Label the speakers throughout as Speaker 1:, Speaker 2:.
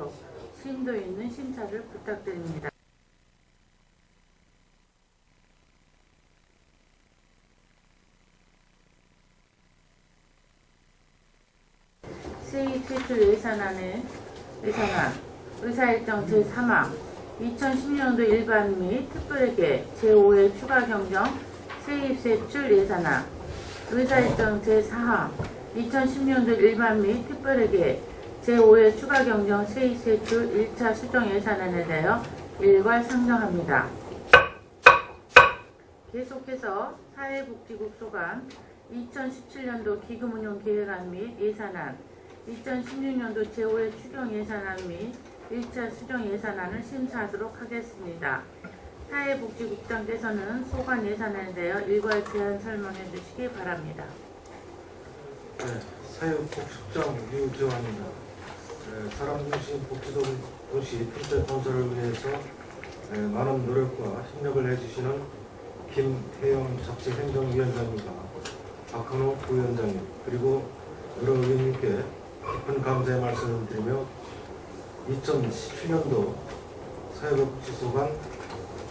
Speaker 1: 있도록 심도 있는 심사를 부탁드립니다. 세입 제출 예산안 의사일정 제3항 2010년도 일반 및 특별회계 제5회 추가 경정 세입 제출 예산안 의사일정 제4항 2010년도 일반 및 특별회계 제5회 추가 경정 세입 제출 1차 수정 예산안에 대하여 일괄 상정합니다. 계속해서 사회복지국 소관 2017년도 기금운용 계획안 및 예산안 2016년도 제5회 추경 예산안 및 1차 수정 예산안을 심사하도록 하겠습니다. 사회복지국장께서는 소관 예산안에 대하여 일괄 제안 설명해 주시기 바랍니다.
Speaker 2: 네, 사회복지국장 유재환입니다. 사람중심 복지도시 틈새 건설을 위해서 많은 노력과 협력을 해주시는 김혜영 자치행정위원장님과 박헌호 부위원장님 그리고 여러 의원님께 깊은 감사의 말씀을 드리며 2017년도 사회복지소관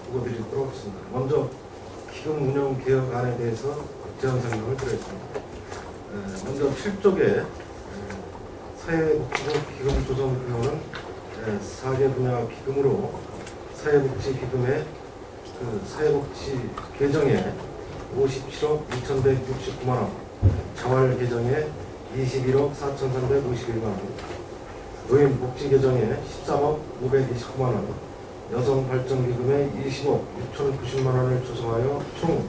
Speaker 2: 보고드리도록 하겠습니다. 먼저 기금 운영 개혁안에 대해서 제안 설명을 드리겠습니다. 먼저 7쪽에 사회복지부 기금 조정 규모는 4개 분야 기금으로 사회복지 기금의 사회복지 계정에 57억 2,169만원, 자활 계정에 21억 4,351만원, 노인복지 계정에 13억 529만원, 여성발전기금에 20억 6,090만원을 조성하여 총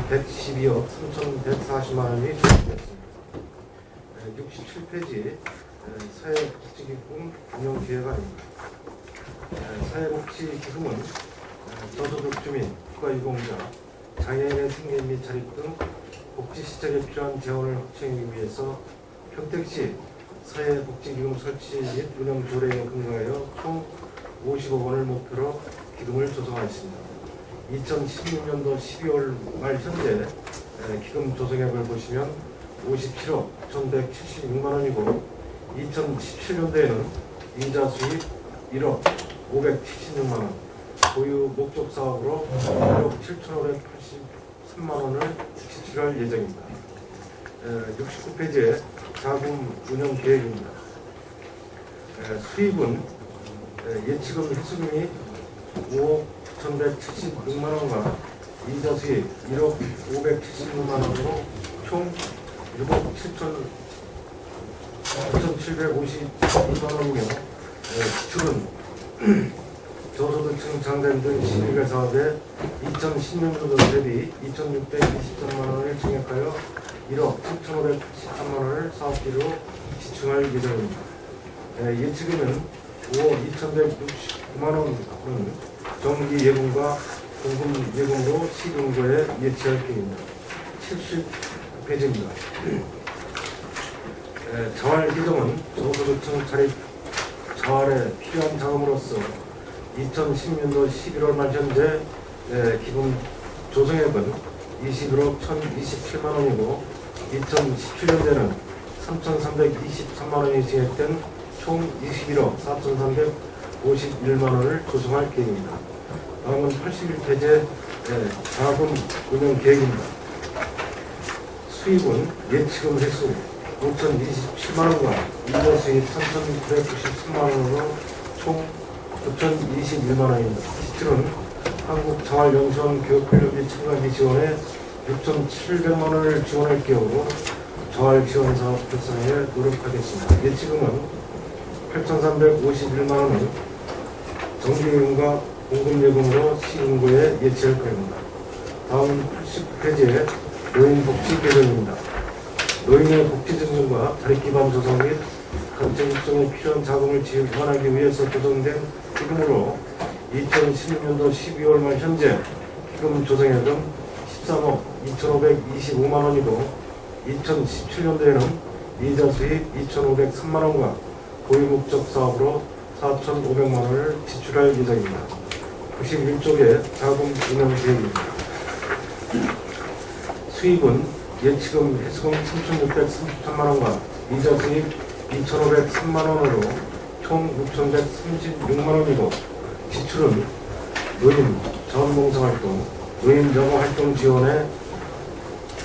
Speaker 2: 112억 3,140만원이 조성되었습니다. 67페이지 사회복지기금 운영계획안입니다. 사회복지기금은 저소득 주민, 국가유공자, 장애인의 생계 및 자립 등 복지시책에 필요한 재원을 확충하기 위해서 평택시 사회복지기금 설치 및 운영 조례에 근거하여 총 50억 원을 목표로 기금을 조성하였습니다. 2016년도 12월 말 현재 기금 조성액을 보시면 57억 1,176만 원이고 2017년도에는 이자 수입 1억 576만 원, 보유 목적 사업으로 1억 7,583만 원을 지출할 예정입니다. 69페이지에 자금 운영 계획입니다. 수입은 예치금 회수금이 5억 1,176만 원과 이자 수입 1억 576만 원으로 총 6억 7,752만 원이며 지출은 저소득층 장애인 11개 사업에 2010년도 대비 2,623만 원을 증액하여 1억 7,583만 원을 사업비로 지출할 예정입니다. 예치금은 5억 2,169만 원은 정기 예금과 공금 예금으로 시금고에 예치할 계획입니다. 70페이지입니다. 자활 계정은 저소득층 자립 자활에 필요한 자금으로서 2010년도 11월 말 현재 기금 조성액은 21억 1,027만 원이고 2017년에는 3,323만 원이 증액된 총 21억 4,351만 원을 조성할 계획입니다. 다음은 81페이지 자금 운영 계획입니다. 수입은 예치금 횟수 5,027만 원과 이자 수입 3,993만 원으로 총 9,021만 원입니다. 지출은 한국자활영수원교육관리비 참가비 지원에 6,700만 원을 지원할 계획으로 자활지원사업 결산에 노력하겠습니다. 예치금은 8,351만 원은 정기예금과 공금예금으로 시금고에 예치할 겁니다. 다음 80페이지에 노인복지 계획입니다. 노인의 복지 증진과 자립기반 조성 및 단체 육성에 필요한 자금을 지원하기 위해서 조성된 기금으로 2016년도 12월 말 현재 기금 조성액은 13억 2,525만 원이고 2017년도에는 이자 수입 2,503만 원과 보유 목적 사업으로 4,500만 원을 지출할 예정입니다. 91쪽에 자금 운영 계획입니다. 수입은 예치금 회수금 3,633만 원과 이자 수입 2,503만 원으로 총 총 6,136만 원이고 지출은 노인 자원봉사활동, 노인 여가활동 지원에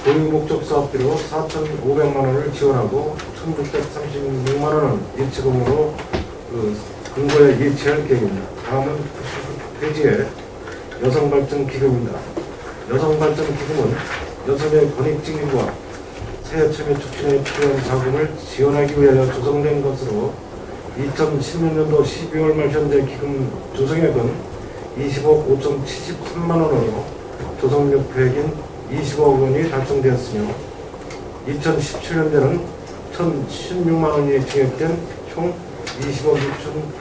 Speaker 2: 고유목적 사업비로 4,500만 원을 지원하고 1,636만 원은 예치금으로 근거에 예치할 계획입니다. 다음은 90페이지에 여성발전기금입니다. 여성발전기금은 여성의 권익증진과 사회참여 촉진에 필요한 자금을 지원하기 위하여 조성된 것으로 2016년도 12월 말 현재 기금 조성액은 20억 5,073만 원으로 조성력 계획인 20억 원이 달성되었으며 2017년도에는 1,016만 원이 증액된 총 20억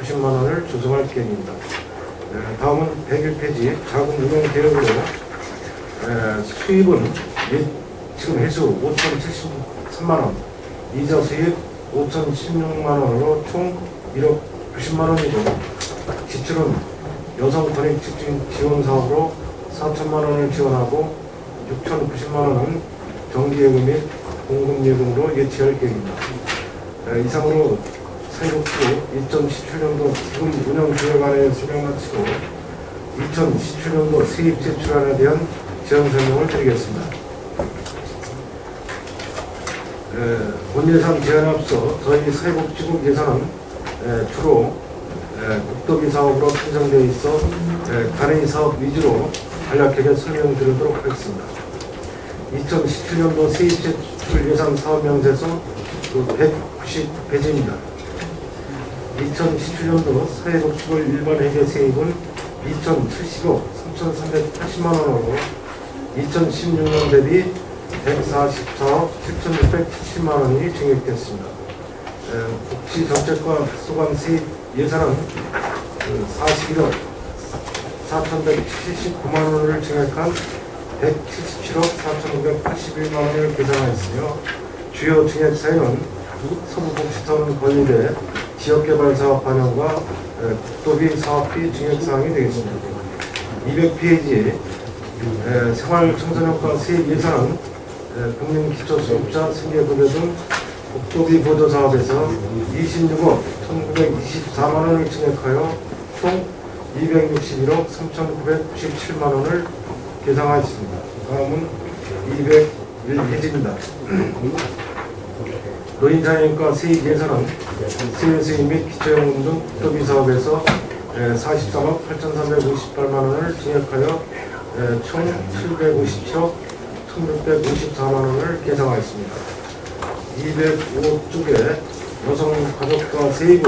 Speaker 2: 6,090만 원을 조성할 계획입니다. 다음은 101페이지 자금 운영 계획으로 수입은 지금 회수 5,073만 원, 이자 수입 5,016만 원으로 총 1억 90만 원이고 지출은 여성 권익 집중 지원 사업으로 4천만 원을 지원하고 6,090만 원은 정기예금 및 공급예금으로 예치할 계획입니다. 이상으로 사회복지부 2017년도 기금 운영 계획안에 설명 마치고 2017년도 세입 제출안에 대한 지원 설명을 드리겠습니다. 본 예산 제안에 앞서 저희 사회복지국 예산은 주로 국도비 사업으로 편성되어 있어 간이 사업 위주로 간략하게 설명드리도록 하겠습니다. 2017년도 세입 제출 예산 사업 명세서 190페이지입니다. 2017년도 사회복지부 일반 회계 세입은 2,070억 3,380만 원으로 2016년 대비 144억 7,670만 원이 증액됐습니다. 복지정책과 소관 세입 예산은 41억 4,179만 원을 증액한 177억 4,581만 원을 계산하였으며 주요 증액 사유는 서부복지타운 건립의 지역개발사업 반영과 국도비 사업비 증액사항이 되겠습니다. 200페이지 생활청소년과 세입 예산은 국민기초수급자 생계급여 등 국도비 보조사업에서 26억 1,924만 원을 증액하여 총 261억 3,997만 원을 계상하였습니다. 다음은 201페이지입니다. 노인장애인과 세입 예산은 세외수입 및 기초연금 등 국도비 사업에서 43억 8,358만 원을 증액하여 총 757억 1,654만 원을 계상하였습니다. 205쪽에 여성가족과 세입은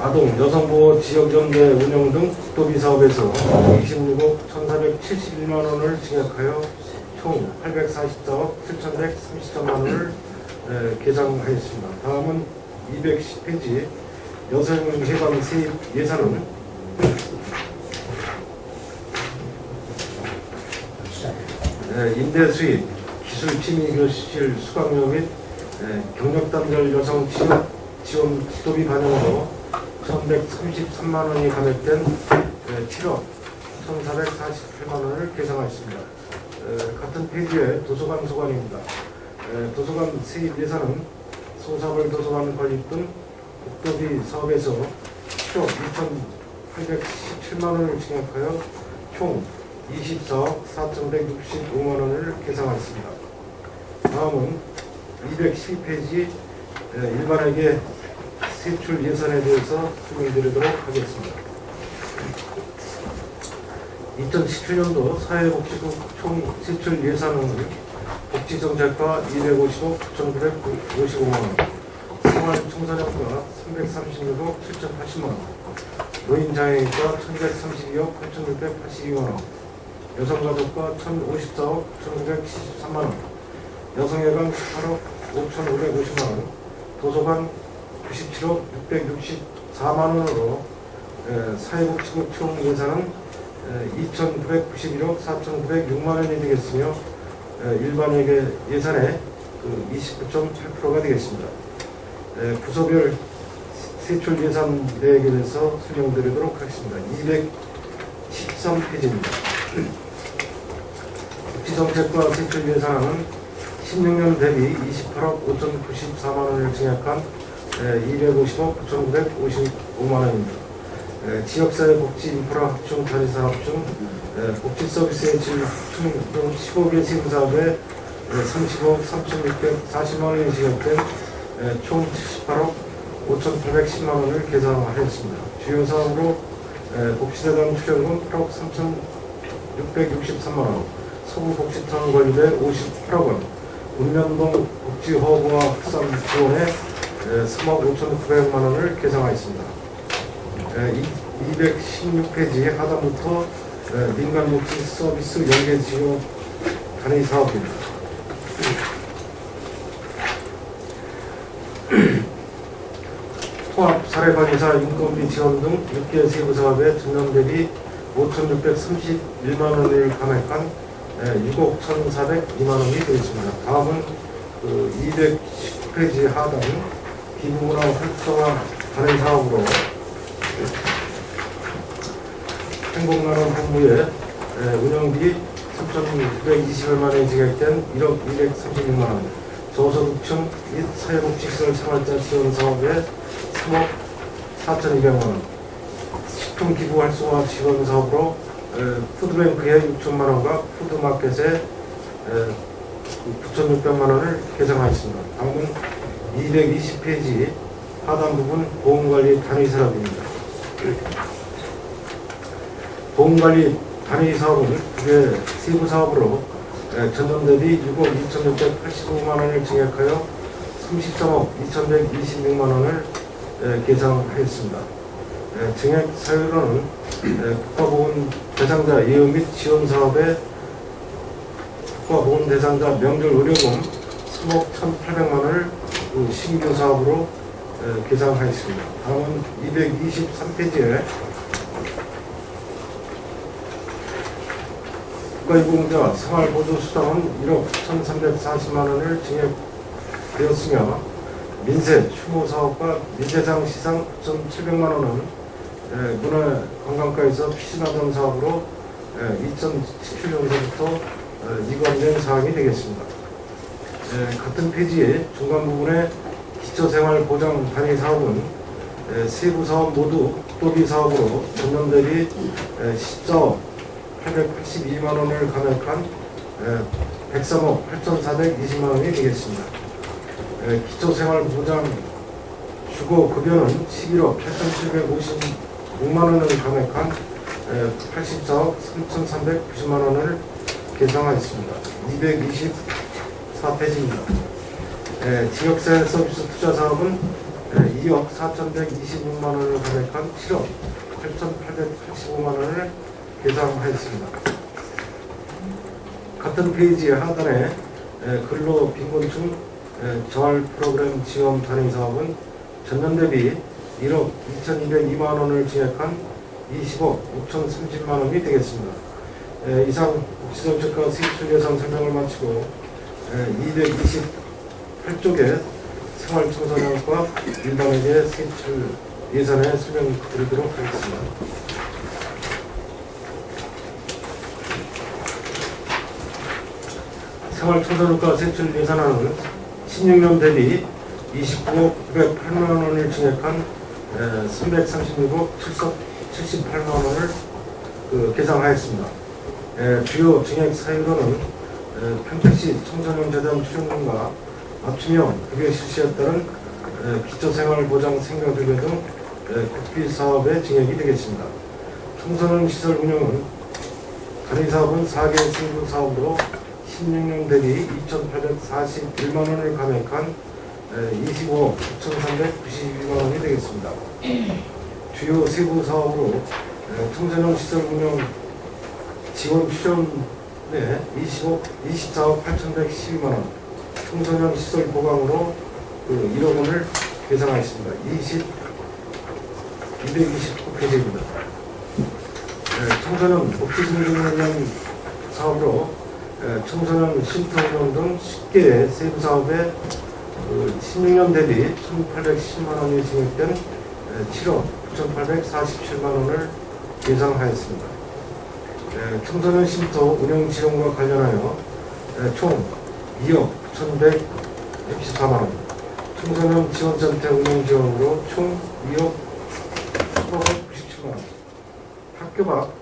Speaker 2: 아동 여성보호 지역연계 운영 등 국도비 사업에서 26억 1,471만 원을 증액하여 총 844억 7,133만 원을 계상하였습니다. 다음은 210페이지 여성회관 세입 예산은 임대 수입, 기술 취미 교실 수강료 및 경력단절 여성 지원 국도비 반영으로 1,133만 원이 감액된 7억 1,448만 원을 계상하였습니다. 같은 페이지에 도서관 소관입니다. 도서관 세입 예산은 소사벌 도서관 건립 등 국도비 사업에서 7억 2,817만 원을 증액하여 총 24억 4,165만 원을 계상하였습니다. 다음은 212페이지 일반회계 세출 예산에 대해서 설명드리도록 하겠습니다. 2017년도 사회복지국 총 세출 예산은 복지정책과 250억 9,955만 원, 생활청소년과 336억 7,080만 원, 노인장애인과 1,132억 8,682만 원, 여성가족과 1,054억 1,973만 원, 여성예관 18억 5,550만 원, 도서관 97억 664만 원으로 사회복지국 총 예산은 2,991억 4,906만 원이 되겠으며 일반회계 예산의 29.8%가 되겠습니다. 부서별 세출 예산 내역에 대해서 설명드리도록 하겠습니다. 213페이지입니다. 복지정책과 세출 예산안은 16년 대비 28억 5,094만 원을 증액한 250억 9,955만 원입니다. 지역사회 복지 인프라 확충 단위 사업 중 복지 서비스의 질 확충 등 15개 세부 사업에 30억 3,640만 원이 지급된 총 78억 5,810만 원을 계산하였습니다. 주요 사업으로 복지재단 출연금 8억 3,663만 원, 서구복지타운 관리대 58억 원, 운명동 복지허브와 확산 지원에 3억 5,900만 원을 계산하였습니다. 216페이지 하단부터 민간복지 서비스 연계 지원 단위 사업입니다. 통합 사례관리사 인건비 지원 등 6개 세부 사업에 전년 대비 5,631만 원을 감액한 6억 1,402만 원이 되겠습니다. 다음은 210페이지 하단 기부문화 활성화 단위 사업으로 행복나눔 본부의 운영비 3,920여만 원이 지급된 1억 236만 원, 저소득층 및 사회복지시설 생활자 지원 사업에 3억 4,200만 원, 식품 기부 활성화 지원 사업으로 푸드뱅크에 6천만 원과 푸드마켓에 9,600만 원을 계정하였습니다. 다음은 220페이지 하단 부분 보험관리 단위 사업입니다. 보험관리 단위 사업은 두개 세부 사업으로 전년 대비 6억 2,685만 원을 증액하여 33억 2,126만 원을 계상하였습니다. 증액 사유로는 국가보건 대상자 예우 및 지원 사업에 국가보건 대상자 명절 의료금 3억 1,800만 원을 신규 사업으로 계상하였습니다. 다음은 223페이지에 국가유공자 생활보조수당은 1억 1,340만 원을 증액되었으며 민세, 추모사업과 민세상 시상 9,700만 원은 문화관광과에서 추진하던 사업으로 2017년서부터 이관된 사항이 되겠습니다. 같은 페이지의 중간 부분에 기초생활보장 단위 사업은 세부 사업 모두 국도비 사업으로 전년 대비 10조 882만 원을 감액한 103억 8,420만 원이 되겠습니다. 기초생활보장 주거급여는 11억 8,756만 원을 감액한 84억 3,390만 원을 계상하였습니다. 224페이지입니다. 지역사회 서비스 투자 사업은 2억 4,126만 원을 감액한 7억 8,885만 원을 계상하였습니다. 같은 페이지 하단에 근로 빈곤층 저할 프로그램 지원 단위 사업은 전년 대비 1억 2,202만 원을 증액한 20억 5,030만 원이 되겠습니다. 이상 복지정책과 세출 예산 설명을 마치고 228쪽의 생활청소년과 일반에게 세출 예산에 설명드리도록 하겠습니다. 생활청소년과 세출 예산안은 16년 대비 29억 908만 원을 증액한 336억 778만 원을 계상하였습니다. 주요 증액 사유로는 평택시 청소년재단 출연금과 맞춤형 급여 실시에 따른 기초생활보장 생계급여 등 국비 사업의 증액이 되겠습니다. 청소년 시설 운영은 단위 사업은 4개 세부 사업으로 16년 대비 2,841만 원을 감액한 25억 9,392만 원이 되겠습니다. 주요 세부 사업으로 청소년 시설 운영 지원 출연에 24억 8,112만 원, 청소년 시설 보강으로 1억 원을 계상하였습니다. 229페이지입니다. 청소년 복지증진운영 사업으로 청소년 쉼터 운영 등 10개의 세부 사업에 16년 대비 1,810만 원이 증액된 7억 9,847만 원을 예상하였습니다. 청소년 쉼터 운영 지원과 관련하여 총 2억 1,164만 원, 청소년 지원센터 운영 지원으로 총 2억 1,997만 원, 학교 밖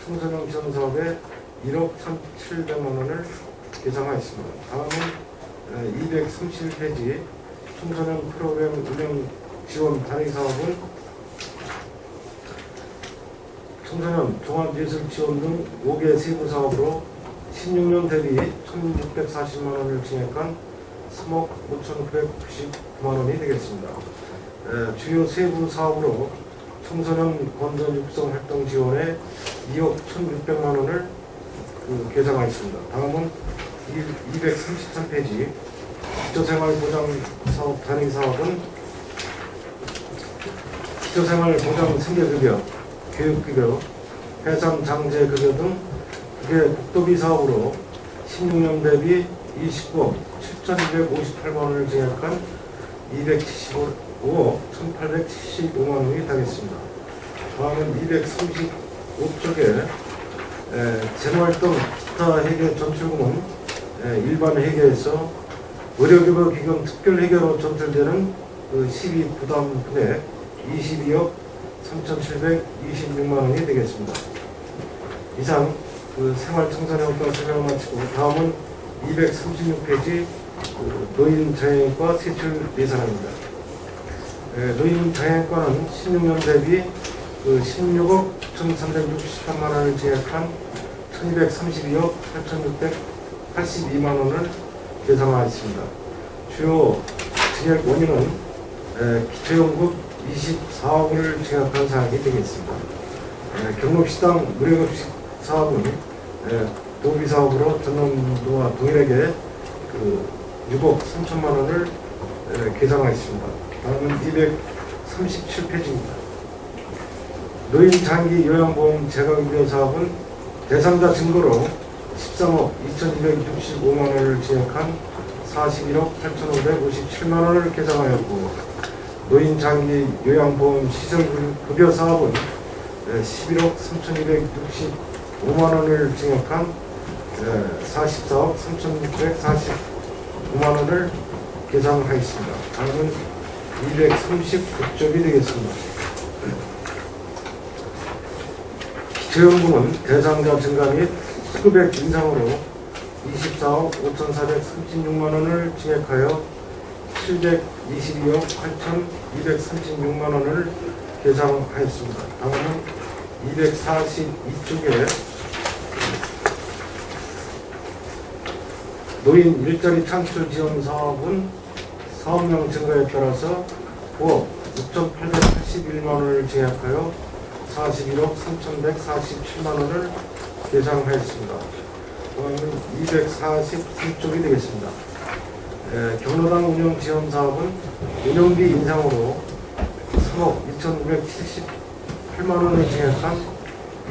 Speaker 2: 청소년 지원 사업에 1억 1,700만 원을 예상하였습니다. 다음은 231페이지 청소년 프로그램 운영 지원 단위 사업은 청소년 종합예술 지원 등 5개 세부 사업으로 16년 대비 1,640만 원을 증액한 3억 5,999만 원이 되겠습니다. 주요 세부 사업으로 청소년 건전 육성 활동 지원에 2억 1,600만 원을 계상하였습니다. 다음은 233페이지 기초생활보장 사업 단위 사업은 기초생활보장 생계급여, 교육급여, 해상장제급여 등 2개 국도비 사업으로 16년 대비 29억 7,258만 원을 증액한 275억 1,875만 원이 되겠습니다. 다음은 235쪽에 재노활동 기타 회계 전출금은 일반 회계에서 의료급여 기금 특별 회계로 전출되는 12 부담 금액 22억 3,726만 원이 되겠습니다. 이상 생활청소년과 설명을 마치고 다음은 236페이지 노인 장애인과 세출 예산입니다. 노인 장애인과는 16년 대비 16억 9,363만 원을 증액한 1,232억 8,682만 원을 예상하였습니다. 주요 증액 원인은 기초연금 24억을 증액한 사항이 되겠습니다. 경로식당 무료급식 사업은 도비 사업으로 전남도와 동일하게 6억 3천만 원을 계상하였습니다. 다음은 237페이지입니다. 노인 장기 요양보험 재가급여 사업은 대상자 증거로 13억 2,265만 원을 증액한 41억 8,557만 원을 계상하였고, 노인 장기 요양보험 시설급여 사업은 11억 3,265만 원을 증액한 44억 3,645만 원을 계상하였습니다. 다음은 239쪽이 되겠습니다. 기초연금은 대상자 증가 및 수급액 인상으로 24억 5,436만 원을 증액하여 722억 8,236만 원을 계상하였습니다. 다음은 242쪽에 노인 일자리 창출 지원 사업은 사업량 증가에 따라서 9억 6,881만 원을 증액하여 41억 3,147만 원을 계상하였습니다. 다음은 243쪽이 되겠습니다. 경로당 운영 지원 사업은 운영비 인상으로 3억 2,978만 원을 증액한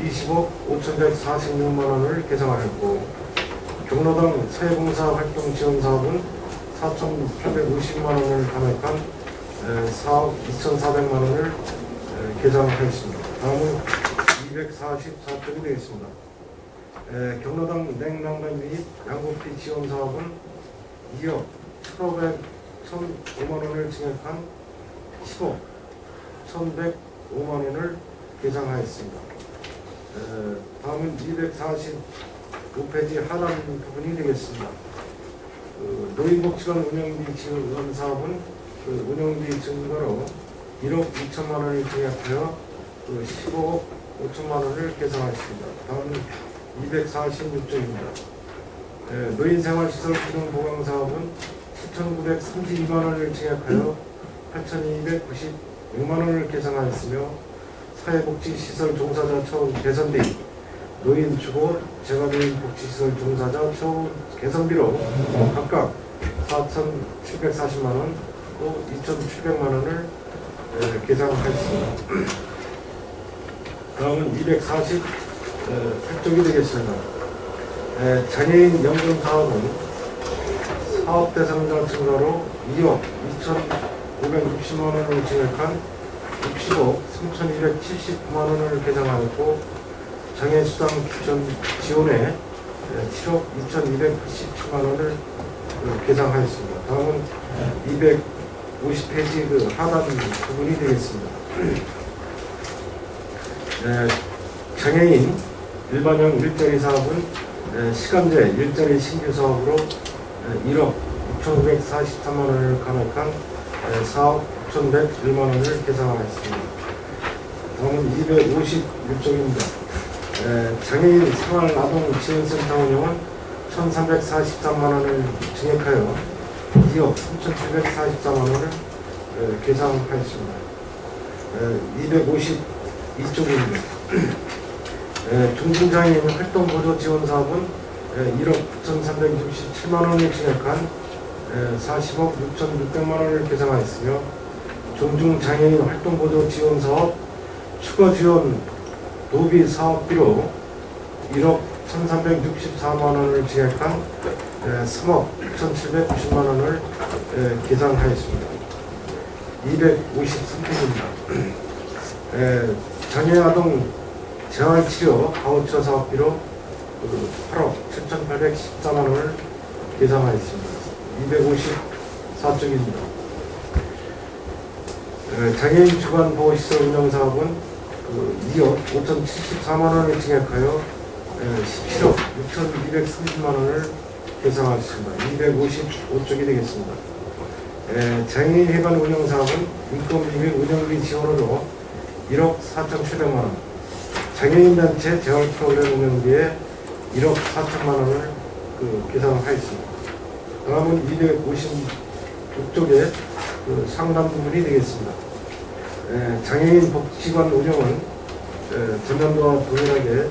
Speaker 2: 20억 5,146만 원을 계상하였고, 경로당 사회봉사 활동 지원 사업은 4,850만 원을 감액한 4억 2,400만 원을 계상하였습니다. 다음은 244쪽이 되겠습니다. 경로당 냉난방 및 양고피 지원 사업은 2억 1,505만 원을 증액한 10억 1,105만 원을 계상하였습니다. 다음은 245페이지 하단 부분이 되겠습니다. 노인복지관 운영비 지원 사업은 운영비 증가로 1억 2천만 원을 증액하여 15억 5천만 원을 계상하였습니다. 다음은 246쪽입니다. 노인생활시설 기능보강 사업은 7,932만 원을 증액하여 8,296만 원을 계상하였으며, 사회복지시설 종사자 처우 개선비, 노인 주거 재가노인 복지시설 종사자 처우 개선비로 각각 4,740만 원, 또 2,700만 원을 계상하였습니다. 다음은 248쪽이 되겠습니다. 장애인 연금 사업은 사업 대상자 증가로 2억 2,560만 원을 증액한 60억 3,279만 원을 계상하였고, 장애수당 지원에 7억 2,287만 원을 계상하였습니다. 다음은 250페이지 그 하단 부분이 되겠습니다. 장애인 일반형 일자리 사업은 시간제 일자리 신규 사업으로 1억 6,943만 원을 감액한 4억 9,101만 원을 계상하였습니다. 다음은 256쪽입니다. 장애인 생활아동지원센터 운영은 1,343만 원을 증액하여 2억 3,744만 원을 계상하였습니다. 252쪽입니다. 중증장애인 활동보조 지원 사업은 1억 9,367만 원을 증액한 40억 6,600만 원을 계상하였으며 중증장애인 활동보조 지원 사업 추가 지원 노비 사업비로 1억 1,364만 원을 증액한 3억 6,790만 원을 계상하였습니다. 253페이지입니다. 장애아동 재활치료 바우처 사업비로 8억 7,814만 원을 계상하였습니다. 254쪽입니다. 장애인 주간 보호시설 운영 사업은 2억 5,074만 원을 증액하여 17억 6,230만 원을 계상하였습니다. 255쪽이 되겠습니다. 장애인 회관 운영 사업은 인건비 및 운영비 지원으로 1억 4,700만 원, 장애인 단체 재활 프로그램 운영비에 1억 4천만 원을 계상하였습니다. 다음은 256쪽의 상담 부분이 되겠습니다. 장애인 복지관 운영은 전년도와 동일하게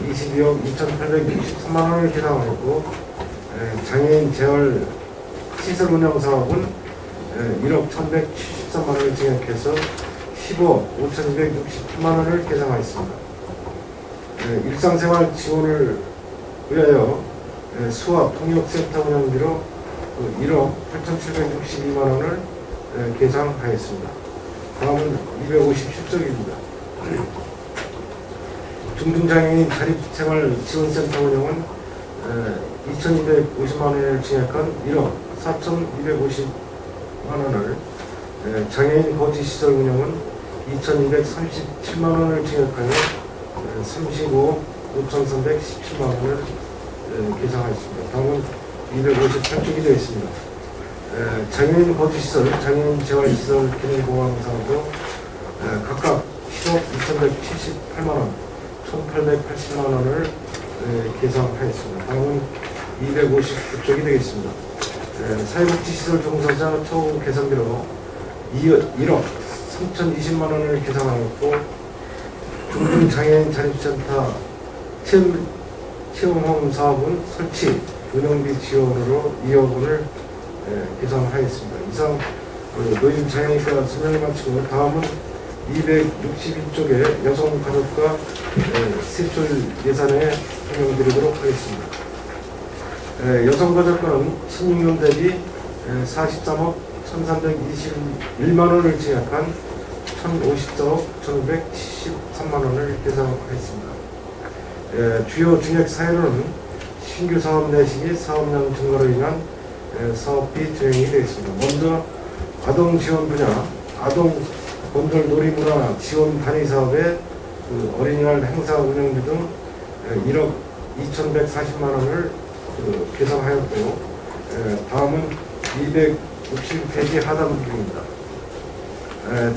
Speaker 2: 22억 2,863만 원을 계상하였고, 장애인 재활 시설 운영 사업은 1억 1,173만 원을 증액해서 15억 5,268만 원을 계상하였습니다. 일상생활 지원을 위하여 수학 통역센터 운영비로 1억 8,762만 원을 계상하였습니다. 다음은 257쪽입니다. 중증장애인 자립생활지원센터 운영은 2,250만 원을 증액한 1억 4,250만 원을, 장애인 거주시설 운영은 2,237만 원을 증액하여 35억 5,317만 원을 계상하였습니다. 다음은 258쪽이 되어 있습니다. 장애인 거주시설, 장애인 재활시설 기능보강 사업도 각각 10억 2,178만 원, 1,880만 원을 계상하였습니다. 다음은 259쪽이 되겠습니다. 사회복지시설 종사자 처우 개선비로 1억 3,020만 원을 계상하였고, 중증장애인 자립센터 체험홈 사업은 설치, 운영비 지원으로 2억 원을 계상하였습니다. 이상 노인장애인과 설명을 마치고 다음은 261쪽의 여성가족과 세출 예산에 설명드리도록 하겠습니다. 여성가족과는 16년 대비 43억 1,321만 원을 증액한 1,054억 1,573만 원을 계상하였습니다. 주요 증액 사유로는 신규 사업 내시 및 사업량 증가로 인한 사업비 조정이 되겠습니다. 먼저 아동 지원 분야, 아동 건설 놀이문화 지원 단위 사업에 어린이날 행사 운영비 등 1억 2,140만 원을 계상하였고, 다음은 260페이지 하단 부분입니다.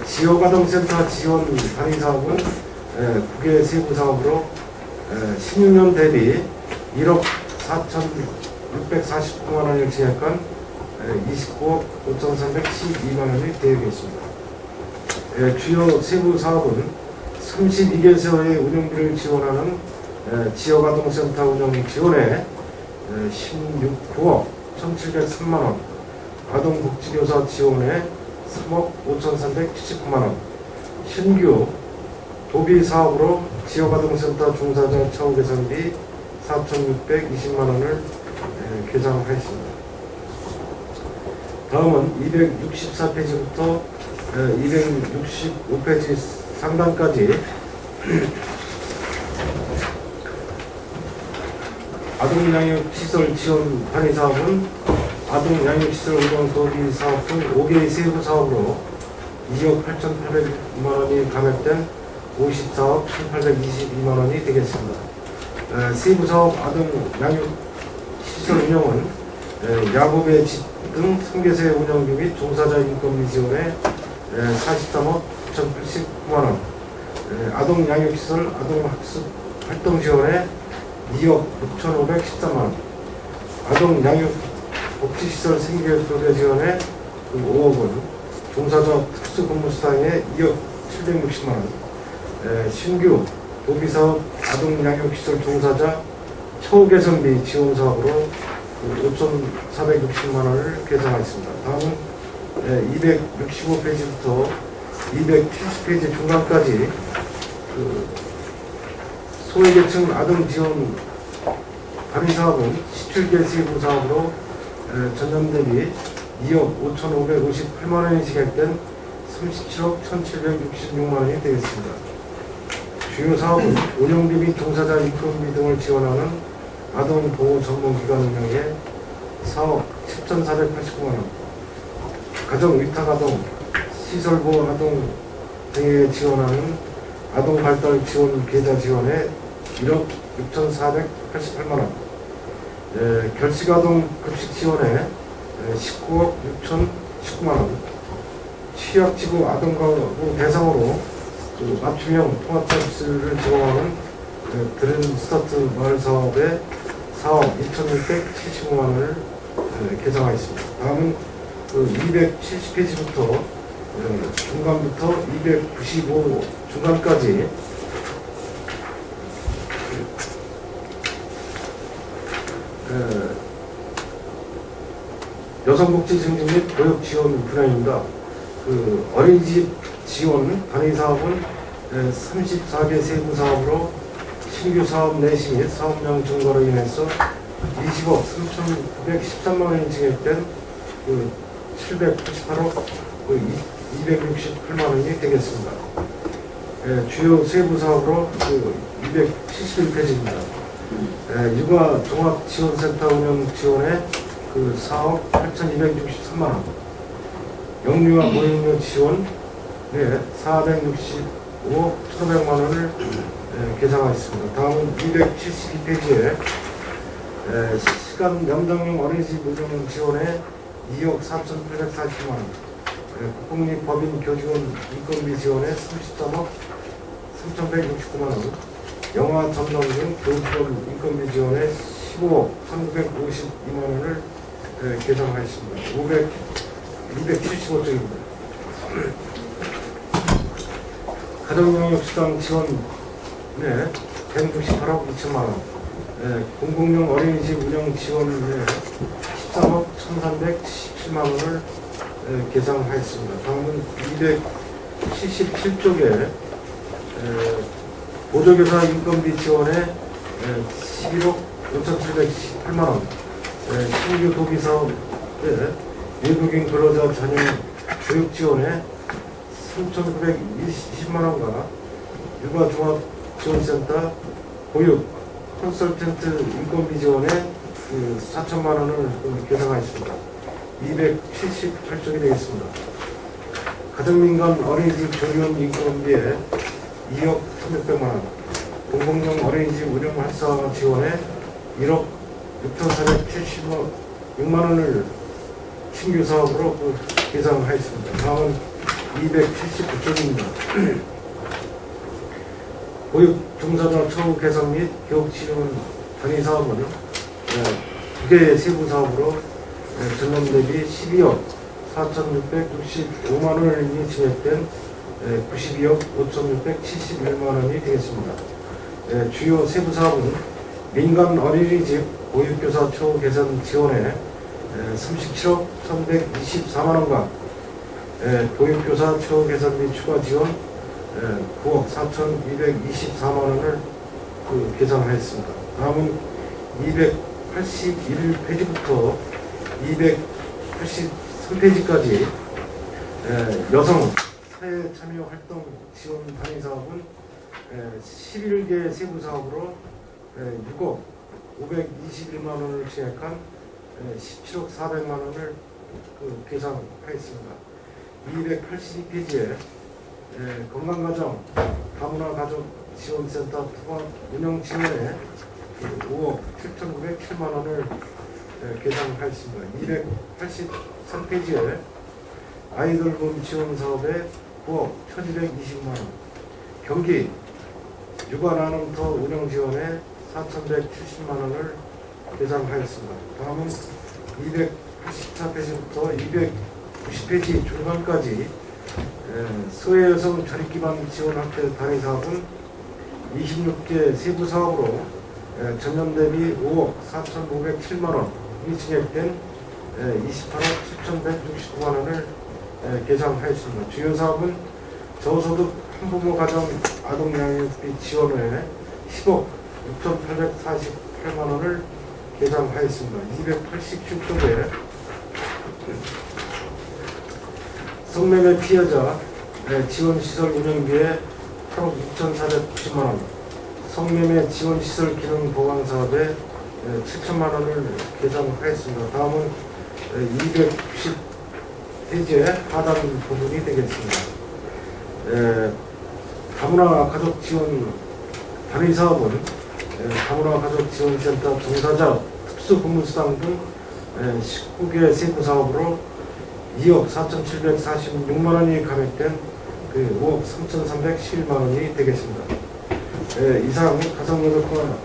Speaker 2: 지역아동센터 지원 단위 사업은 국외 세부 사업으로 16년 대비 1억 4,649만 원을 증액한 29억 5,312만 원이 되어 있습니다. 주요 세부 사업은 32개 세워의 운영비를 지원하는 지역아동센터 운영 지원에 16억 1,703만 원, 아동복지교사 지원에 3억 5,379만 원, 신규 도비 사업으로 지역아동센터 종사자 처우 개선비 4,620만 원을 계상하였습니다. 다음은 264페이지부터 265페이지 상단까지 아동양육시설 지원 단위사업은 아동양육시설 운영 도비 사업 등 5개의 세부 사업으로 2억 8,800만 원이 감액된 54억 1,822만 원이 되겠습니다. 세부 사업 아동양육시설 운영은 야구배 집 등 승계세 운영비 및 종사자 인건비 지원에 43억 9,089만 원, 아동양육시설 아동학습 활동 지원에 2억 6,513만 원, 아동양육복지시설 생계교대 지원에 5억 원, 종사자 특수근무수당에 2억 760만 원, 신규 도비사업 아동양육시설 종사자 처우 개선비 지원 사업으로 5,460만 원을 계산하였습니다. 다음은 265페이지부터 270페이지 중간까지 소외계층 아동 지원 단위사업은 17개 세부 사업으로 전년 대비 2억 5,558만 원이 지급된 37억 1,766만 원이 되겠습니다. 주요 사업은 운영비 및 종사자 인건비 등을 지원하는 아동보호 전문기관 운영에 4억 7,489만 원, 가정위탁아동, 시설보호아동 등에 지원하는 아동발달 지원 계좌 지원에 1억 6,488만 원, 결식아동 급식 지원에 19억 6,019만 원, 취약지구 아동가구 대상으로 맞춤형 통합 서비스를 제공하는 드림 스타트 마을 사업에 4억 2,675만 원을 계산하였습니다. 다음은 270페이지부터 중간부터 295 중간까지 여성복지 증진 및 교육 지원 분야입니다. 어린이집 지원 단위사업은 34개 세부 사업으로 신규 사업 내시 및 사업량 증가로 인해서 20억 3,913만 원이 지급된 798억 268만 원이 되겠습니다. 주요 세부 사업으로 271페이지입니다. 육아 종합지원센터 운영 지원에 4억 8,263만 원, 영유아 보육료 지원 465억 1,500만 원을 계산하였습니다. 다음은 272페이지에 실시간 명당용 어린이집 운영 지원에 2억 4,840만 원, 국공립법인 교직원 인건비 지원에 33억 3,169만 원, 영화 전담 등 교직원 인건비 지원에 15억 3,952만 원을 계산하였습니다. 275쪽입니다. 가정영역수당 지원 168억 2천만 원, 공공용 어린이집 운영 지원에 13억 1,317만 원을 계산하였습니다. 다음은 277쪽에 보조교사 인건비 지원에 11억 5,718만 원, 신규 도비사업에 외국인 근로자 전용 교육 지원에 3,920만 원과 육아종합지원센터 보육 컨설턴트 인건비 지원에 4천만 원을 계산하였습니다. 278쪽이 되겠습니다. 가정민간 어린이집 조리원 인건비에 2억 1,600만 원, 공공용 어린이집 운영 활성화 지원에 1억 6,476만 원을 신규 사업으로 계산하였습니다. 다음은 279쪽입니다. 보육 종사자 처우 개선 및 교육 지원 단위 사업은 2개의 세부 사업으로 전년 대비 12억 4,665만 원이 지급된 92억 5,671만 원이 되겠습니다. 주요 세부 사업은 민간 어린이집 보육교사 처우 개선 지원에 37억 1,124만 원과 보육교사 처우 개선비 추가 지원 9억 4,224만 원을 계산하였습니다. 다음은 281페이지부터 283페이지까지 여성 사회 참여 활동 지원 단위 사업은 11개 세부 사업으로 6억 521만 원을 증액한 17억 400만 원을 계산하였습니다. 282페이지에 건강가정 다문화가족지원센터 통합 운영 지원에 5억 7,907만 원을 계산하였습니다. 283페이지에 아이돌봄 지원 사업에 9억 1,220만 원, 경기 육아나눔터 운영 지원에 4,170만 원을 계산하였습니다. 다음은 284페이지부터 290페이지 중간까지 소외여성 자립기반 지원 확대 단위 사업은 26개 세부 사업으로 전년 대비 5억 4,507만 원이 증액된 28억 7,169만 원을 계산하였습니다. 주요 사업은 저소득 한부모 가정 아동양육비 지원에 10억 6,848만 원을 계산하였습니다. 287쪽에 성매매 피해자 지원시설 운영비에 8억 6,490만 원, 성매매 지원시설 기능 보강 사업에 7천만 원을 계산하였습니다. 다음은 290페이지의 하단 부분이 되겠습니다. 다문화 가족 지원 단위 사업은 다문화 가족 지원센터 종사자 특수 근무수당 등 19개 세부 사업으로 2억 4,746만 원이 감액된 5억 3,311만 원이 되겠습니다. 이상 가정노동과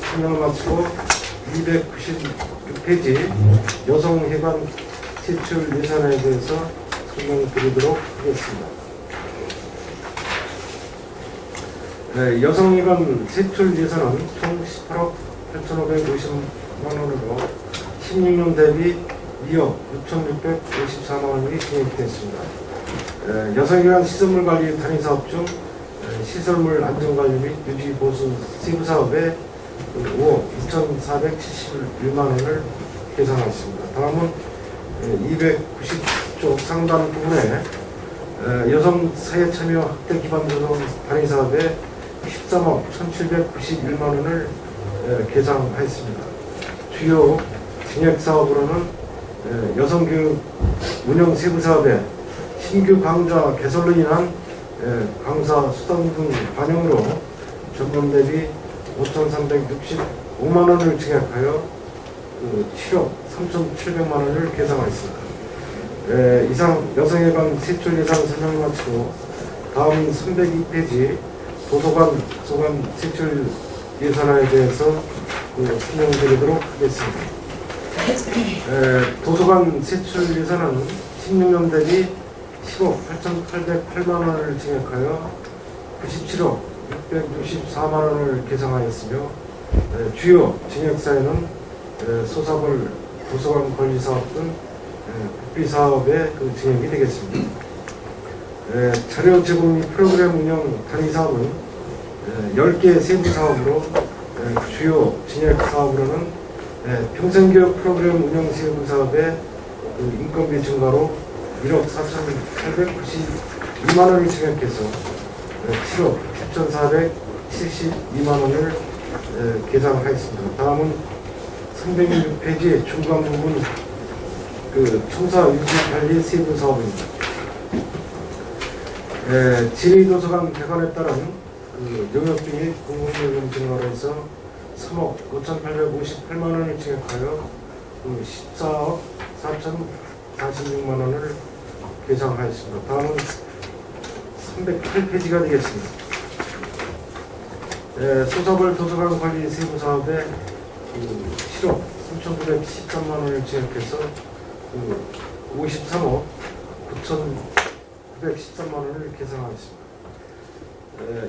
Speaker 2: 설명을 마치고 296페이지 여성회관 세출 예산에 대해서 설명드리도록 하겠습니다. 여성회관 세출 예산은 총 18억 8,550만 원으로 16년 대비 2억 6,654만 원이 증액됐습니다. 여성회관 시설물 관리 단위 사업 중 시설물 안전관리 및 유지 보수 세부 사업에 5억 2,471만 원을 계산하였습니다. 다음은 290쪽 상단 부분에 여성 사회 참여 확대 기반 조성 단위 사업에 13억 1,791만 원을 계산하였습니다. 주요 증액 사업으로는 여성교육 운영 세부 사업에 신규 강좌 개설로 인한 강사 수당 등 반영으로 전년 대비 5,365만 원을 증액하여 7억 3,700만 원을 계산하였습니다. 이상 여성회관 세출 예산 설명을 마치고 다음 302페이지 도서관 소관 세출 예산에 대해서 설명드리도록 하겠습니다. 도서관 세출 예산은 16년 대비 10억 8,808만 원을 증액하여 97억 664만 원을 계산하였으며 주요 증액 사유는 소사벌 도서관 관리 사업 등 국비 사업의 증액이 되겠습니다. 자료 제공 및 프로그램 운영 단위 사업은 10개 세부 사업으로 주요 증액 사업으로는 평생교육 프로그램 운영 세부 사업의 인건비 증가로 1억 4,892만 원을 증액해서 7억 7,472만 원을 계산하였습니다. 다음은 306페이지 중간 부분 청사 유지 관리 세부 사업입니다. 지리도서관 개관에 따른 용역비 및 공공요금 증가로 해서 3억 5,858만 원을 증액하여 14억 4,046만 원을 계산하였습니다. 다음은 308페이지가 되겠습니다. 소사벌 도서관 관리 세부 사업에 7억 3,913만 원을 증액해서 53억 9,913만 원을 계산하였습니다.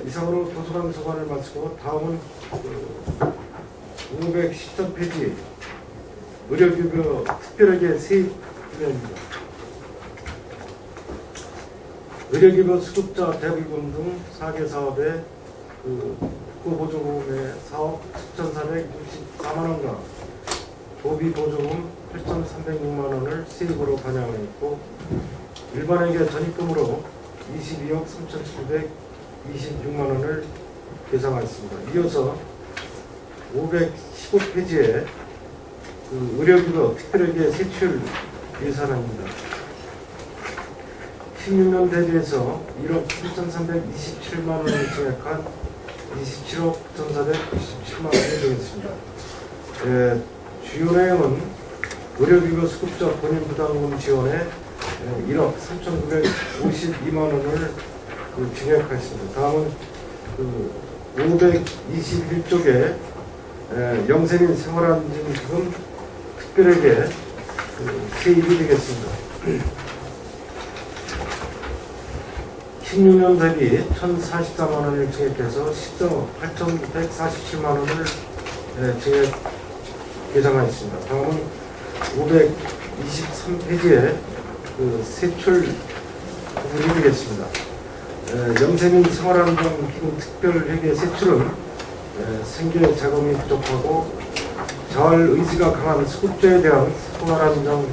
Speaker 2: 이상으로 도서관 소관을 마치고 다음은 513페이지 의료기부 특별하게 세입 분야입니다. 의료기부 수급자 대불금 등 4개 사업에 국고보조금의 4억 7,464만 원과 보비보조금 8,306만 원을 세입으로 반영하였고 일반회계 전입금으로 22억 3,726만 원을 계산하였습니다. 이어서 515페이지에 그 의료기구 특별하게 세출 예산입니다. 16년 대비해서 1억 3,327만 원을 증액한 27억 9,497만 원이 되겠습니다. 주요 내용은 의료기구 수급자 본인 부담금 지원에 1억 3,952만 원을 증액하였습니다. 다음은 521쪽에 영세민 생활안전기금 특별하게 세입이 되겠습니다. 16년 대비 1,044만 원을 증액해서 10억 8,147만 원을 증액 예상하였습니다. 다음은 523페이지에 세출 부분이 되겠습니다. 영세민 생활안전기금 특별회계 세출은 생계 자금이 부족하고 자활 의지가 강한 수급자에 대한 생활안전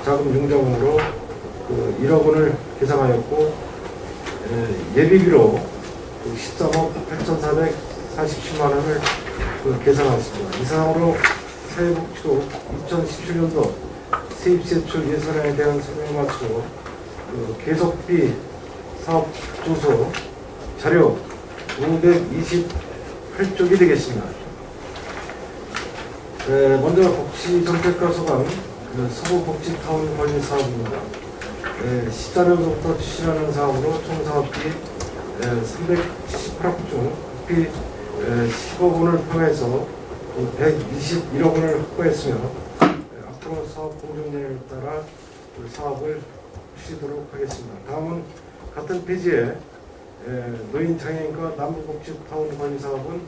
Speaker 2: 자금 융자금으로 1억 원을 계상하였고 예비비로 13억 8,447만 원을 계산하였습니다. 이상으로 사회복지부 2017년도 세입세출 예산에 대한 설명을 마치고 계속비 사업조서 자료 528쪽이 되겠습니다. 먼저 복지정책과 소관 서구복지타운 관리 사업입니다. 14년도부터 추진하는 사업으로 총 사업비 378억 중 국비 10억 원을 포함해서 121억 원을 확보했으며 앞으로 사업 공정률에 따라 사업을 추진하도록 하겠습니다. 다음은 같은 페이지에 노인 장애인과 남부복지타운 관리 사업은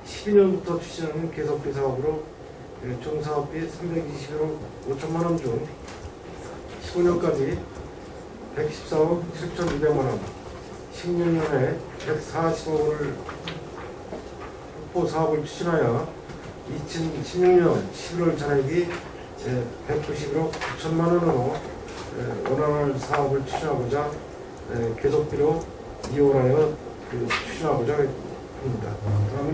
Speaker 2: 12년부터 추진하는 계속비 사업으로 총 사업비 321억 5천만 원 중 15년까지 114억 7,200만 원, 16년에 140억 원을 확보 사업을 추진하여 2016년 11월 잔액이 191억 9천만 원으로 원활한 사업을 추진하고자 계속비로 이용하여 추진하고자 합니다. 다음은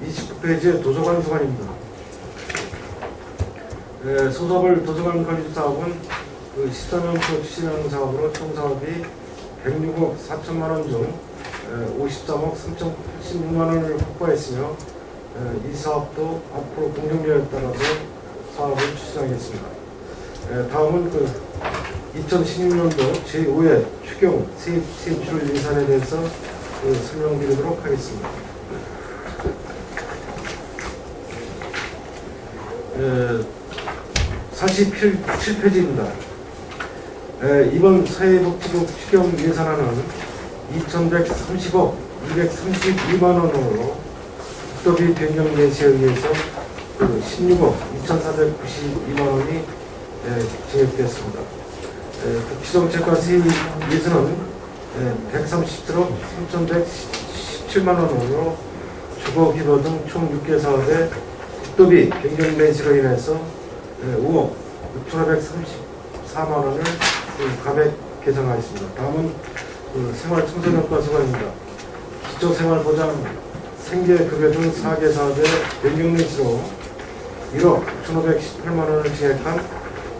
Speaker 2: 529페이지의 도서관 소관입니다. 소서벌 도서관 관리 사업은 14년부터 추진하는 사업으로 총 사업이 106억 4천만 원 중 53억 3,086만 원을 확보했으며 이 사업도 앞으로 공정률에 따라서 사업을 추진하겠습니다. 다음은 2016년도 제5회 추경 세입출 예산에 대해서 설명드리도록 하겠습니다. 47페이지입니다. 이번 사회복지부 추경 예산안은 2,130억 232만 원으로 국토비 변경 예시에 의해서 16억 2,492만 원이 증액되었습니다. 복지정책과 세입 예산은 137억 3,117만 원으로 주거 기부 등 총 6개 사업에 국토비 변경 매시로 인해서 5억 6,534만 원을 감액 계상하였습니다. 다음은 생활청소년과 소관입니다. 기초생활보장 생계급여 등 4개 사업의 변경 매시로 1억 6,518만 원을 증액한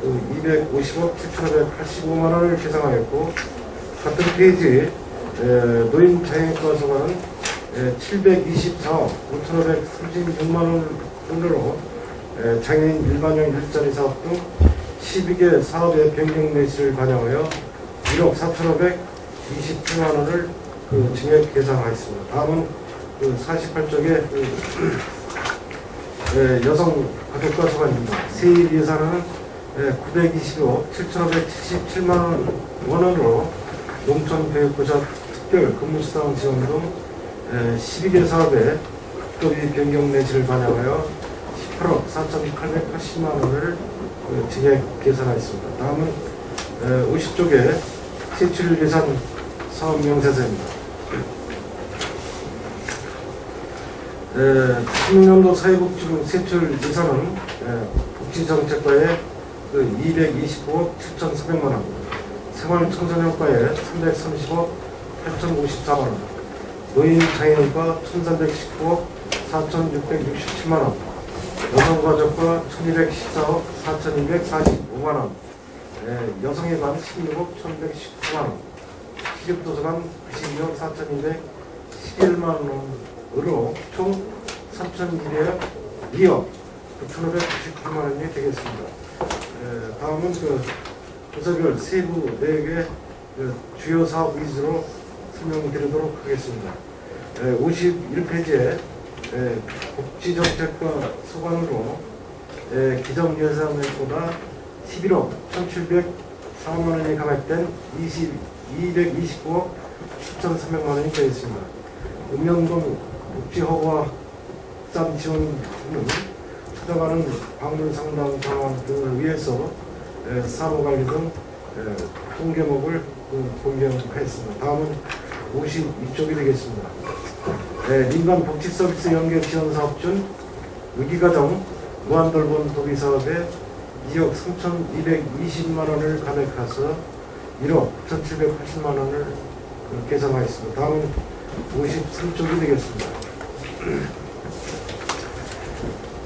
Speaker 2: 250억 7,585만 원을 계상하였고, 같은 페이지 노인 장애인과 소관은 724억 5,536만 원으로 장애인 일반형 일자리 사업 등 12개 사업의 변경 매시를 반영하여 1억 4,527만 원을 증액 계상하였습니다. 다음은 48쪽에 여성 가족과 소관입니다. 세입 예산은 920억 7,577만 원으로 농촌교육부자 특별 근무수당 지원 등 12개 사업에 국토비 변경 매시를 반영하여 18억 4,880만 원을 증액 계산하였습니다. 다음은 50쪽에 세출 예산 사업 명세서입니다. 16년도 사회복지부 세출 예산은 복지정책과에 229억 7,400만 원, 생활청소년과에 330억 8,054만 원, 노인 장애인과 1,319억 4,667만원, 여성가족과 1,214억 4,245만원, 여성에만 16억 1,119만원, 시립도서관 92억 4,211만원으로 총 3,202억 9,598만원이 되겠습니다. 다음은 부서별 세부 내역의 주요 사업 위주로 설명드리도록 하겠습니다. 51페이지에 복지정책과 소관으로 기정 예산액보다 11억 1,704만원이 감액된 229억 7,300만원이 되어 있습니다. 읍면동 복지허가 확산 지원은 찾아가는 방문 상담 상황 등을 위해서 사무관리 등 통계목을 공개하였습니다. 다음은 52쪽이 되겠습니다. 민간 복지 서비스 연계 지원 사업 중 의기가정 무한돌봄 도비 사업에 2억 3,220만원을 감액해서 1억 9,780만원을 계산하였습니다. 다음은 53쪽이 되겠습니다.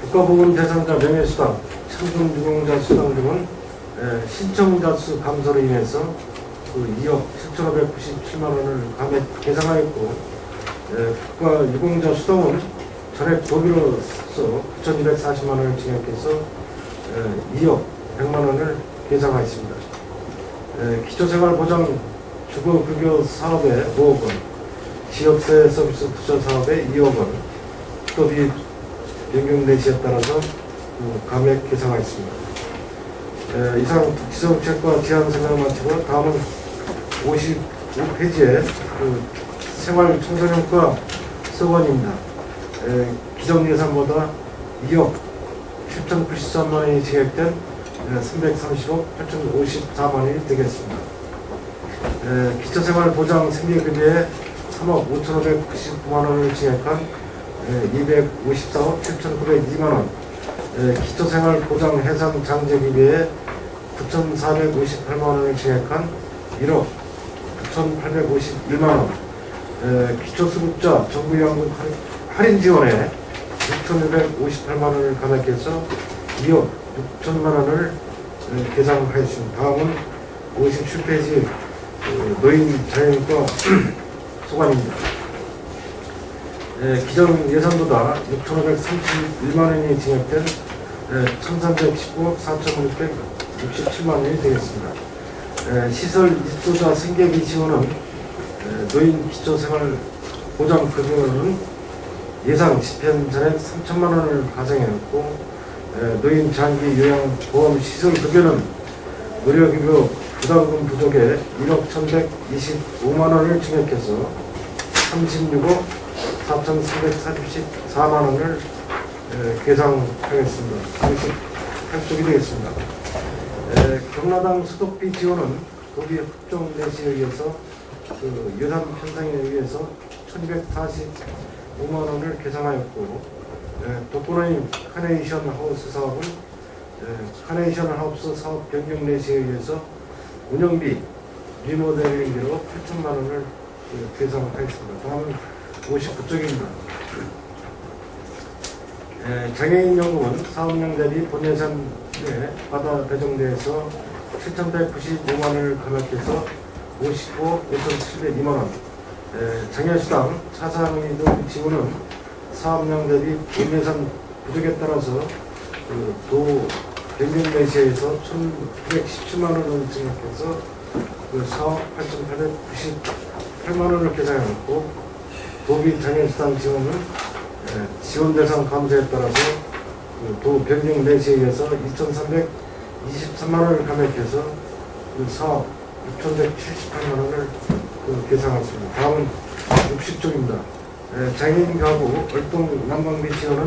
Speaker 2: 국가보건 대상자 명예수당, 청중유공자 수당 등은 신청자 수 감소로 인해서 2억 7,597만원을 감액 계상하였고, 국가유공자 수당은 전액 도비로서 9,240만원을 증액해서 2억 100만원을 계상하였습니다. 기초생활보장 주거급여 사업에 5억원, 지역사회 서비스 투자 사업에 2억원, 도비 변경 내시에 따라서 감액 계상하였습니다. 이상 복지정책과 제안 설명을 마치고 다음은 55페이지에 생활청소년과 서원입니다. 기정 예산보다 2억 7,093만원이 증액된 330억 8,054만원이 되겠습니다. 기초생활보장 생계급여에 3억 5,599만원을 증액한 254억 7,902만원, 기초생활보장 해상 장제급여에 9,458만원을 증액한 1억 9,851만원, 기초수급자 정부양금 할인 지원에 6,258만원을 감액해서 2억 6천만원을 계상하였습니다. 다음은 57페이지 노인 장애인과 소관입니다. 기정 예산보다 6,531만원이 증액된 1,319억 4,667만원이 되겠습니다. 시설 입소자 생계비 지원은 노인 기초생활보장급여는 예상 집행 전액 3천만원을 가정했고, 노인 장기 요양보험 시설급여는 의료급여 부담금 부족에 1억 1,125만원을 증액해서 36억 4,344만원을 계상하겠습니다. 38쪽이 되겠습니다. 경로당 소득비 지원은 도비 협정 내시에 의해서 예산 편성에 의해서 1,245만원을 계상하였고, 독거노인 카네이션 하우스 사업은 카네이션 하우스 사업 변경 내시에 의해서 운영비 리모델링비로 8천만원을 계상하였습니다. 다음은 59쪽입니다. 장애인연금은 사업량 대비 본예산에 받아 배정돼서 7,195만원을 감액해서 55억 5,702만원, 장애수당, 차상위 등 지원은 사업량 대비 본예산 부족에 따라서 도 변경 내시에서 1,917만원을 증액해서 4억 8,898만원을 계산했고, 도비 장애수당 지원은 지원 대상 감소에 따라서 도 변경 내시에 의해서 2,323만원을 감액해서 4억 6,178만원을 계상했습니다. 다음은 60쪽입니다. 장애인 가구 월동 난방비 지원은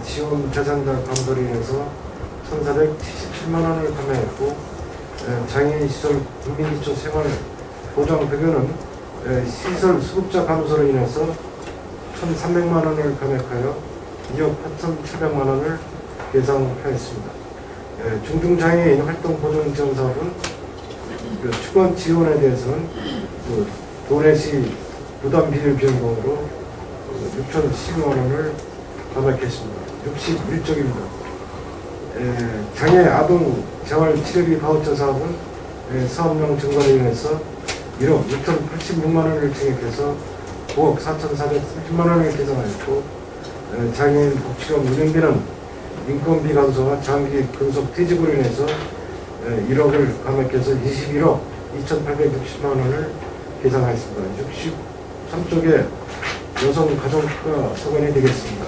Speaker 2: 지원 대상자 감소로 인해서 1,477만원을 감액했고, 장애인 시설 국민기초 생활 보장 급여는 시설 수급자 감소로 인해서 1,300만원을 감액하여 2억 8,700만원을 계상하였습니다. 중증장애인 활동 보존 지원 사업은 주권 지원에 대해서는 도내시 부담 비율 변동으로 6,012만 원을 감액했습니다. 61쪽입니다. 장애 아동 재활 치료비 바우처 사업은 사업량 증가로 인해서 1억 6,086만 원을 증액해서 9억 4,430만 원을 계산하였고, 장애인 복지관 운영비는 인건비 감소와 장기 근속 퇴직으로 인해서 1억을 감액해서 21억 2,860만 원을 계산하였습니다. 63쪽에 여성가족과 소관이 되겠습니다.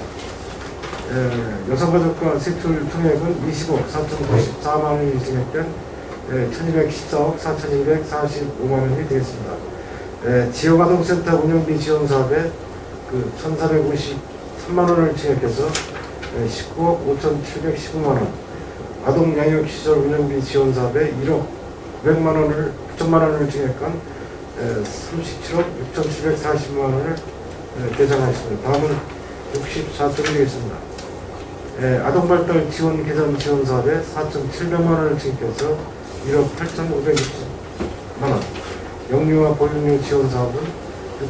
Speaker 2: 여성가족과 세출 총액은 20억 4,094만 원이 증액된 1,214억 4,245만 원이 되겠습니다. 지역아동센터 운영비 지원 사업에 1,453만 원을 증액해서 19억 5,715만 원, 아동양육시설 운영비 지원 사업에 1억 900만 원을 증액한 37억 6,740만 원을 계산하였습니다. 다음은 64쪽이 되겠습니다. 아동발달 지원 개선 지원 사업에 4,700만 원을 증액해서 1억 8,560만 원, 영유아 보육료 지원 사업은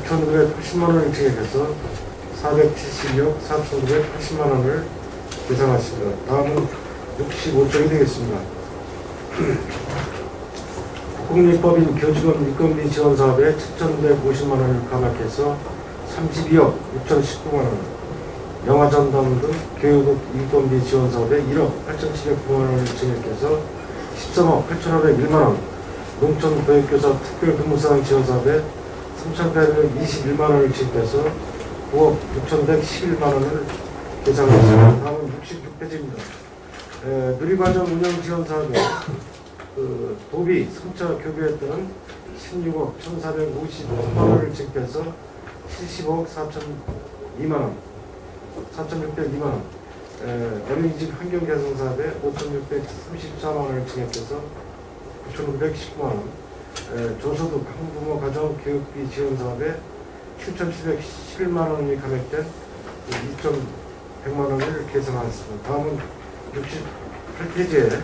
Speaker 2: 6,980만 원을 증액해서 472억 4,980만 원을 계산하십니다. 다음은 65쪽이 되겠습니다. 국립법인 교직원 인건비 지원 사업에 7,150만 원을 감액해서 32억 6,019만 원, 영아전담 등 교육업 인건비 지원 사업에 1억 8,709만 원을 증액해서 13억 8,501만 원, 농촌보육교사 특별근무사항 지원 사업에 3,821만 원을 증액해서 9억 6,111만 원을 계산했습니다. 다음은 66페이지입니다. 누리과정 운영 지원 사업에 도비 3차 교부에 따른 16억 1,450만 원을 증액해서 70억 4,002만 원, 4,602만 원, 어린이집 환경 개선 사업에 5,634만 원을 증액해서 9,919만 원, 저소득 한부모 가정 교육비 지원 사업에 7,711만 원이 감액된 2,100만 원을 계산하였습니다. 다음은 68페이지에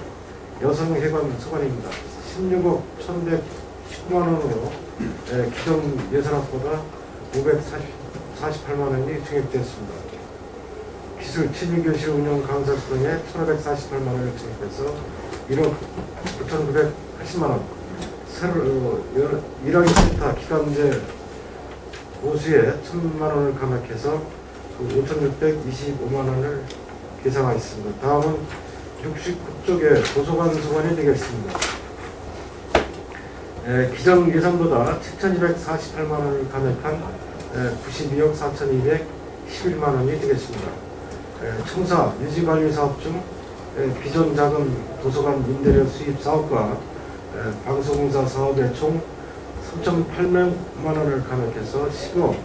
Speaker 2: 여성회관 소관입니다. 16억 1,119만 원으로 기존 예산안보다 548만 원이 증액됐습니다. 기술 7교실 운영 강사 수당에 1,548만 원을 증액해서 1억 9,980만 원, 새로 일하기 싫다 기간제 보수에 1,000만 원을 감액해서 5,625만 원을 계산하였습니다. 다음은 69쪽에 도서관 소관이 되겠습니다. 기존 예산보다 7,248만 원을 감액한 92억 4,211만 원이 되겠습니다. 청사 유지관리 사업 중 기존 작은 도서관 임대료 수입 사업과 방송공사 사업에 총 3,800만 원을 감액해서 10억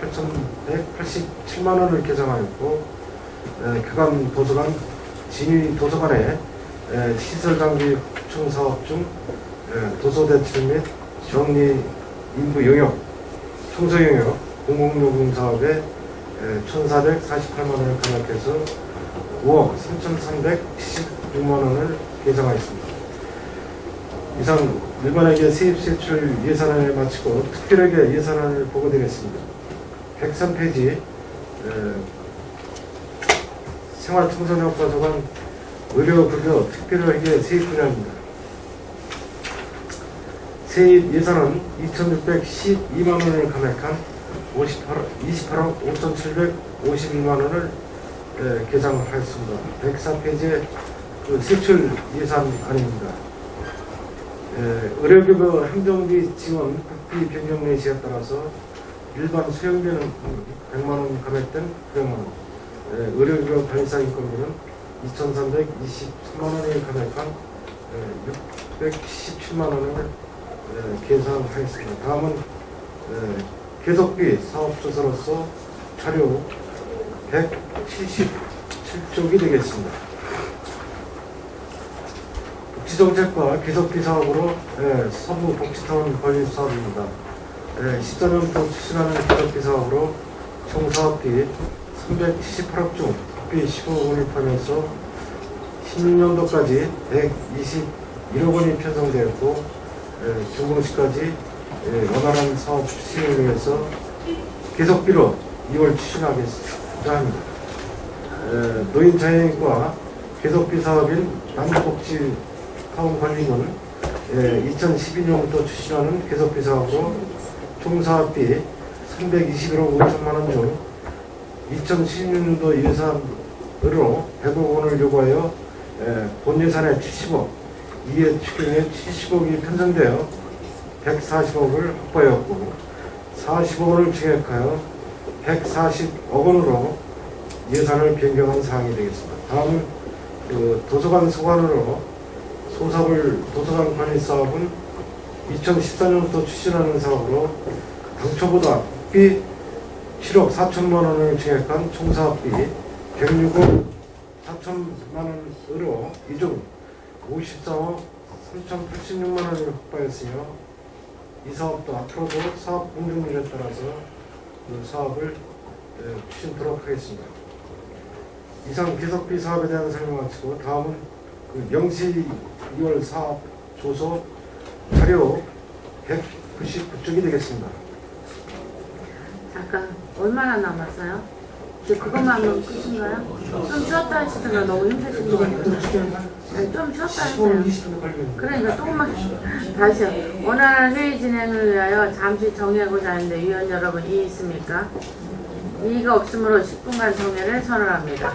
Speaker 2: 8,187만 원을 계산하였고, 교감 도서관 진위 도서관의 시설 장비 구축 사업 중 도서 대출 및 정리 인부 영역, 청소 영역, 공공요금 사업에 1,448만 원을 감액해서 5억 3,376만 원을 계산하였습니다. 이상 일반회계 세입세출 예산안을 마치고 특별회계 예산안을 보고드리겠습니다. 103페이지 생활청소년과소관 의료급여 특별회계 세입 분야입니다. 세입 예산은 2,612만 원을 감액한 28억 5,752만 원을 계산하였습니다. 104페이지의 세출 예산안입니다. 의료급여 행정비 지원 국비 변경 내시에 따라서 일반 수령비는 100만 원 감액된 900만 원, 의료급여 관리사 인건비는 2,323만 원을 감액한 677만 원을 계산하였습니다. 다음은 계속비 사업조사로서 자료 177쪽이 되겠습니다. 복지정책과 계속비 사업으로 서부 복지타운 건립 사업입니다. 14년부터 추진하는 계속비 사업으로 총 사업비 378억 중 국비 15억 원을 포함해서 16년도까지 121억 원이 편성되었고, 준공시까지 원활한 사업 실행을 위해서 계속비로 2월 추진하겠습니다 합니다. 노인 장애인과 계속비 사업인 남북복지 사업관리는 2012년부터 추진하는 계속비 사업으로 총 사업비 321억 5천만 원 중 2016년도 예산으로 100억 원을 요구하여 본 예산의 70억, 이해 추경에 70억이 편성되어 140억을 확보하였고 40억 원을 증액하여 140억 원으로 예산을 변경한 사항이 되겠습니다. 다음은 도서관 소관으로 소사불 도서관 관리 사업은 2014년부터 추진하는 사업으로 당초보다 국비 7억 4천만 원을 증액한 총 사업비 106억 4천만 원으로 이 중 54억 3,086만 원을 확보했으며 이 사업도 앞으로도 사업 공정률에 따라서 그 사업을 추진토록 하겠습니다. 이상 계속비 사업에 대한 설명 마치고 다음은 그 영시 2월 사업 조서 자료 199쪽이 되겠습니다.
Speaker 1: 잠깐 얼마나 남았어요? 이제 그것만 하면 끝인가요? 좀 쉬었다 하시든가 너무 힘드신 거 같아요. 네, 좀 쉬었다 하세요.
Speaker 2: 20분 걸리는데.
Speaker 1: 그러니까 조금만 다시요. 원활한 회의 진행을 위하여 잠시 정리하고자 하는데 위원 여러분 이의 있습니까? 이의가 없으므로 10분간 정회를 선언합니다.